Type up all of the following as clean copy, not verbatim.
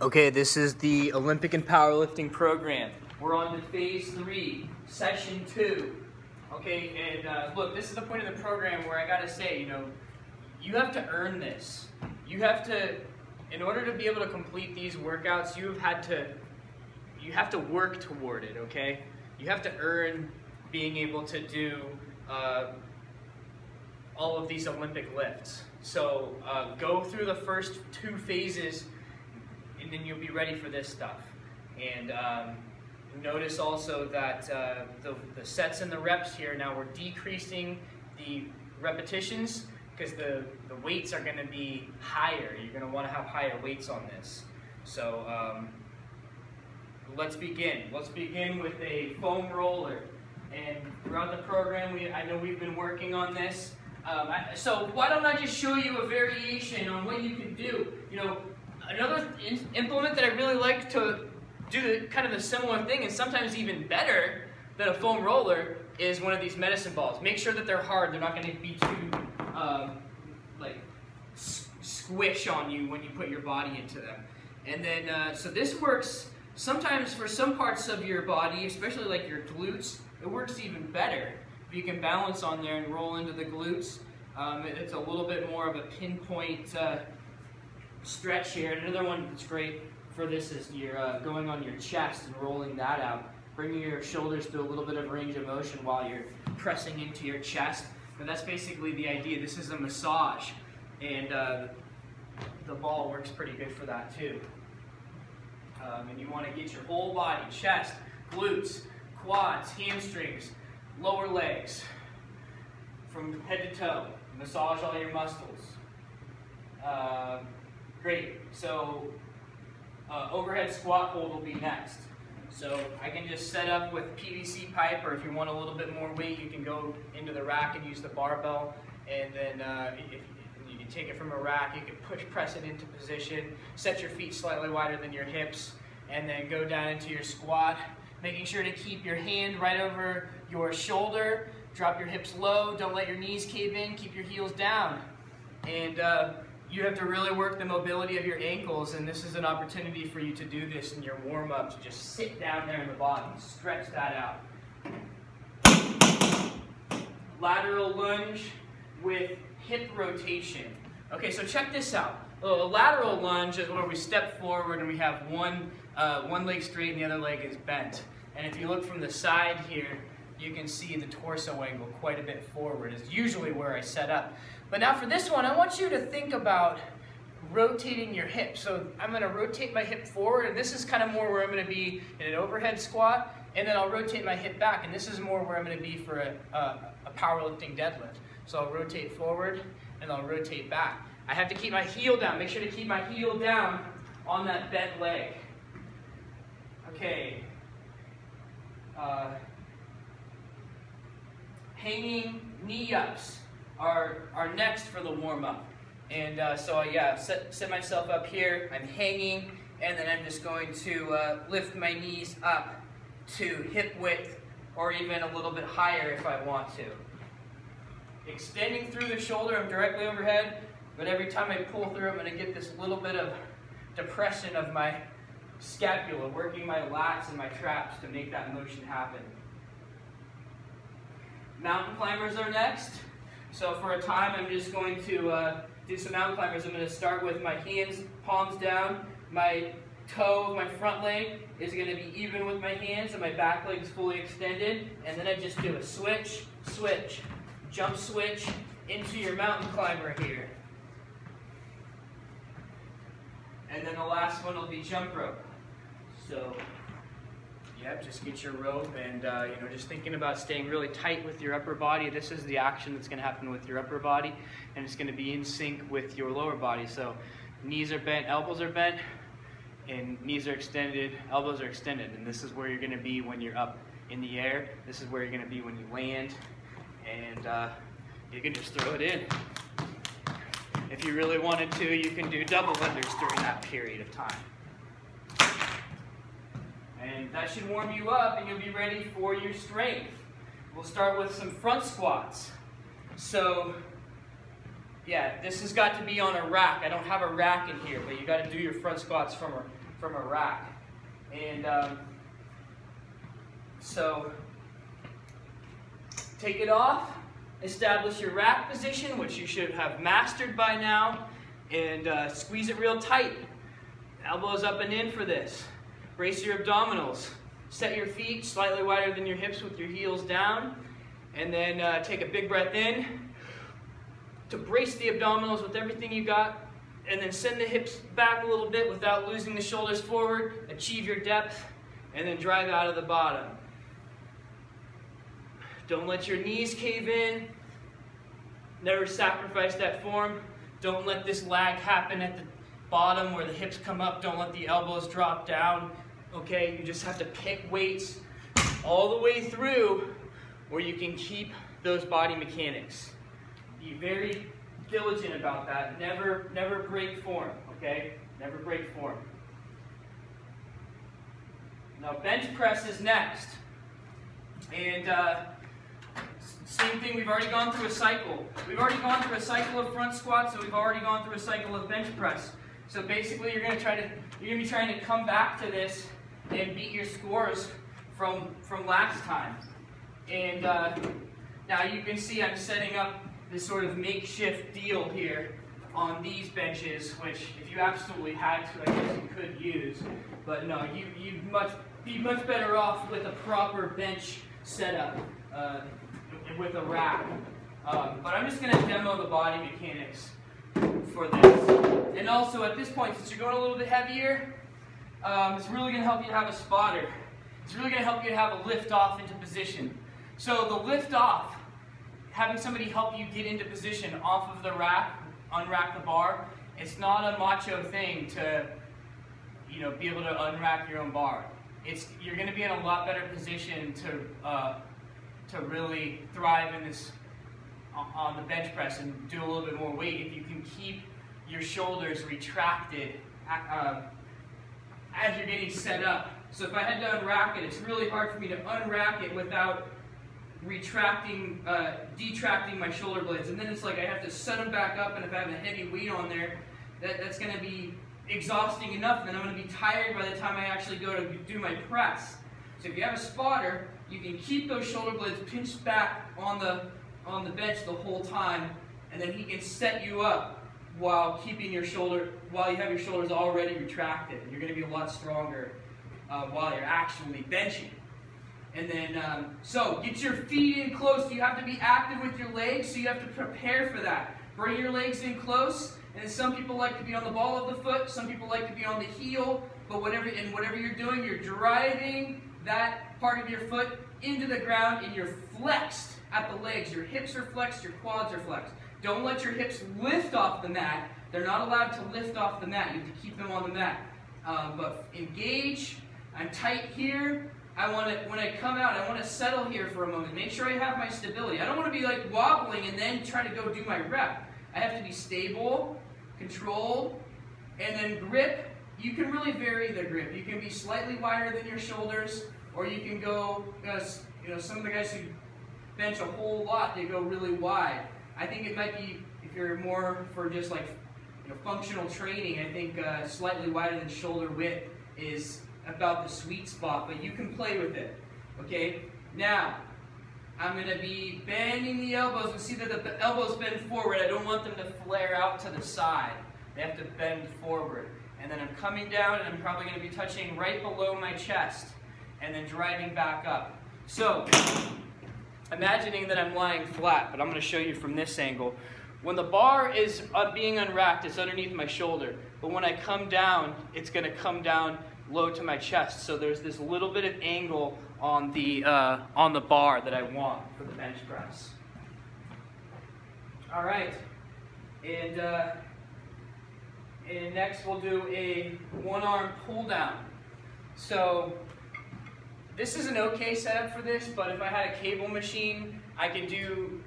Okay, this is the Olympic and powerlifting program. We're on to phase 3, session 2. Okay, and look, this is the point of the program where I gotta say, you have to earn this. You have to, in order to be able to complete these workouts, you have to work toward it, okay? You have to earn being able to do all of these Olympic lifts. So go through the first 2 phases and then you'll be ready for this stuff. And notice also that the sets and the reps here, now we're decreasing the repetitions because the weights are gonna be higher. You're gonna wanna have higher weights on this. So let's begin. Let's begin with a foam roller. And throughout the program, I know we've been working on this. So why don't I just show you a variation on what you can do? Another implement that I really like to do kind of a similar thing, and sometimes even better than a foam roller, is one of these medicine balls. Make sure that they're hard. They're not going to be too squish on you when you put your body into them. And then, so this works sometimes for some parts of your body, especially like your glutes. It works even better if you can balance on there and roll into the glutes. It's a little bit more of a pinpoint stretch here. Another one that's great for this is you're going on your chest and rolling that out, bringing your shoulders to a little bit of range of motion while you're pressing into your chest. And that's basically the idea. This is a massage, and the ball works pretty good for that too. And you want to get your whole body, chest, glutes, quads, hamstrings, lower legs, from head to toe. Massage all your muscles. Great. So overhead squat hold will be next. So I can just set up with PVC pipe, or if you want a little bit more weight, you can go into the rack and use the barbell. And then if you can take it from a rack, you can press it into position, set your feet slightly wider than your hips, and then go down into your squat, making sure to keep your hand right over your shoulder. Drop your hips low, don't let your knees cave in, keep your heels down. And you have to really work the mobility of your ankles, and this is an opportunity for you to do this in your warm-up, to just sit down there in the body, stretch that out. Lateral lunge with hip rotation. Okay, so check this out. A lateral lunge is where we step forward and we have one leg straight and the other leg is bent. And if you look from the side here, you can see the torso angle quite a bit forward is usually where I set up. But now for this one, I want you to think about rotating your hip. So I'm going to rotate my hip forward, and this is kind of more where I'm going to be in an overhead squat, and then I'll rotate my hip back, and this is more where I'm going to be for a powerlifting deadlift. So I'll rotate forward, and I'll rotate back. I have to keep my heel down. Make sure to keep my heel down on that bent leg. Okay. Hanging knee-ups are next for the warm-up. And so yeah, set myself up here, I'm hanging, and then I'm just going to lift my knees up to hip width, or even a little bit higher if I want to. Extending through the shoulder, I'm directly overhead, but every time I pull through, I'm going to get this little bit of depression of my scapula, working my lats and my traps to make that motion happen. Mountain climbers are next. So for a time, I'm just going to do some mountain climbers. I'm going to start with my hands, palms down. My toe of my front leg is going to be even with my hands, and my back leg is fully extended. And then I just do a switch, switch, jump switch into your mountain climber here. And then the last one will be jump rope. So, yep, just get your rope, and just thinking about staying really tight with your upper body. This is the action that's going to happen with your upper body, and it's going to be in sync with your lower body. So knees are bent, elbows are bent, and knees are extended, elbows are extended. And this is where you're going to be when you're up in the air. This is where you're going to be when you land, and you can just throw it in. If you really wanted to, you can do double unders during that period of time. And that should warm you up, and you'll be ready for your strength. We'll start with some front squats. So, yeah, this has got to be on a rack. I don't have a rack in here, but you got to do your front squats from a rack. And so take it off, establish your rack position, which you should have mastered by now, and squeeze it real tight. Elbows up and in for this. Brace your abdominals. Set your feet slightly wider than your hips with your heels down, and then take a big breath in to brace the abdominals with everything you got, and then send the hips back a little bit without losing the shoulders forward. Achieve your depth, and then drive out of the bottom. Don't let your knees cave in. Never sacrifice that form. Don't let this lag happen at the bottom where the hips come up. Don't let the elbows drop down. Okay, you just have to pick weights all the way through where you can keep those body mechanics. Be very diligent about that. Never break form, okay? Never break form. Now bench press is next. And same thing, we've already gone through a cycle. We've already gone through a cycle of front squats, so we've already gone through a cycle of bench press. So basically you're gonna be trying to come back to this and beat your scores from last time. And now you can see I'm setting up this sort of makeshift deal here on these benches, which if you absolutely had to, I guess you could use. But no, you'd be much better off with a proper bench setup with a rack. But I'm just gonna demo the body mechanics for this. And also at this point, since you're going a little bit heavier, it's really going to help you to have a spotter. It's really going to help you to have a lift off into position. So the lift off, having somebody help you get into position off of the rack, unrack the bar, it's not a macho thing to, you know, be able to unrack your own bar. You're going to be in a lot better position to really thrive in this on the bench press and do a little bit more weight if you can keep your shoulders retracted as you're getting set up. So if I had to unrack it, it's really hard for me to unrack it without retracting, detracting my shoulder blades. And then it's like I have to set them back up, and if I have a heavy weight on there, that's going to be exhausting enough, and then I'm going to be tired by the time I actually go to do my press. So if you have a spotter, you can keep those shoulder blades pinched back on the bench the whole time, and then he can set you up while you have your shoulders already retracted. You're going to be a lot stronger while you're actually benching. And then, so get your feet in close. You have to be active with your legs, so you have to prepare for that. Bring your legs in close, and then some people like to be on the ball of the foot, some people like to be on the heel, but whatever you're doing, you're driving that part of your foot into the ground, and you're flexed at the legs. Your hips are flexed, your quads are flexed. Don't let your hips lift off the mat. They're not allowed to lift off the mat. You have to keep them on the mat. But engage. I'm tight here. When I come out, I want to settle here for a moment. Make sure I have my stability. I don't want to be like wobbling and then try to go do my rep. I have to be stable, controlled, and then grip. You can really vary the grip. You can be slightly wider than your shoulders, or you can go, some of the guys who bench a whole lot, they go really wide. I think it might be, if you're more for just like functional training, I think slightly wider than shoulder width is about the sweet spot, but you can play with it. Okay? Now, I'm going to be bending the elbows, and see that the elbows bend forward. I don't want them to flare out to the side. They have to bend forward. And then I'm coming down, and I'm probably going to be touching right below my chest, and then driving back up. So, imagining that I'm lying flat, but I'm going to show you from this angle. When the bar is being unracked, it's underneath my shoulder. But when I come down, it's going to come down low to my chest. So there's this little bit of angle on the bar that I want for the bench press. All right, and next we'll do a one-arm pull-down. So this is an okay setup for this, but if I had a cable machine, I could do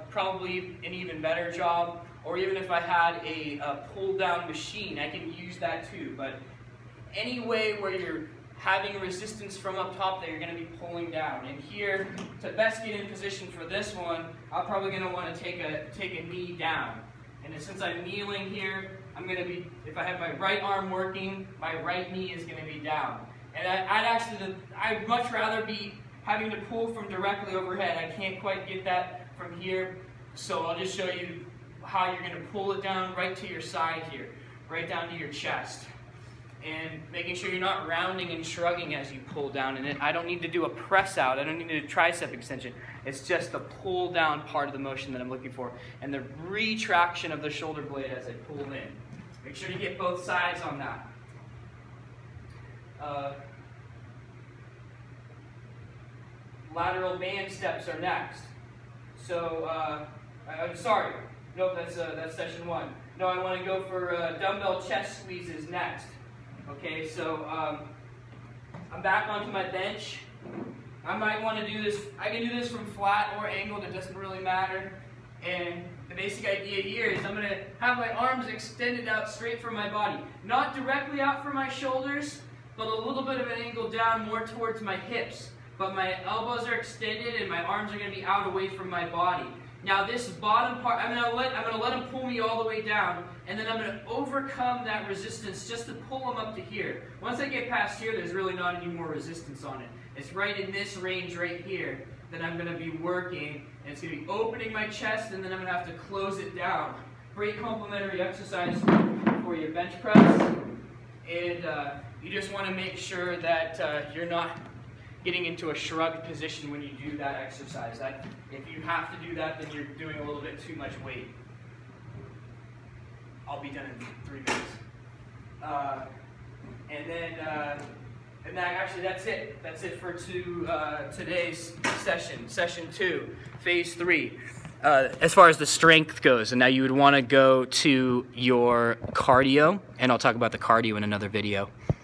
probably an even better job. Or even if I had a pull-down machine, I can use that too. But any way where you're having resistance from up top that you're going to be pulling down. And here, to best get in position for this one, I'm probably going to want to take a knee down. And since I'm kneeling here, I'm going to be, if I have my right arm working, my right knee is going to be down. And I'd much rather be having to pull from directly overhead. I can't quite get that from here, so I'll just show you how you're going to pull it down right to your side here, right down to your chest. And making sure you're not rounding and shrugging as you pull down. And I don't need to do a press out. I don't need to do a tricep extension. It's just the pull down part of the motion that I'm looking for. And the retraction of the shoulder blade as I pull in. Make sure you get both sides on that. Lateral band steps are next. So, I'm sorry. Nope, that's session 1. No, I want to go for dumbbell chest squeezes next. Okay, so I'm back onto my bench. I might want to do this, I can do this from flat or angled, it doesn't really matter. And the basic idea here is I'm going to have my arms extended out straight from my body. Not directly out from my shoulders, but a little bit of an angle down more towards my hips. But my elbows are extended and my arms are going to be out away from my body. Now this bottom part, I'm going to let them pull me all the way down, and then I'm going to overcome that resistance just to pull them up to here. Once I get past here, there's really not any more resistance on it. It's right in this range right here that I'm going to be working, and it's going to be opening my chest, and then I'm going to have to close it down. Great complementary exercise for your bench press, and you just want to make sure that you're not getting into a shrugged position when you do that exercise. If you have to do that, then you're doing a little bit too much weight. I'll be done in 3 minutes. Actually that's it. That's it for today's session. Session 2, phase 3. As far as the strength goes, and now you would want to go to your cardio, and I'll talk about the cardio in another video.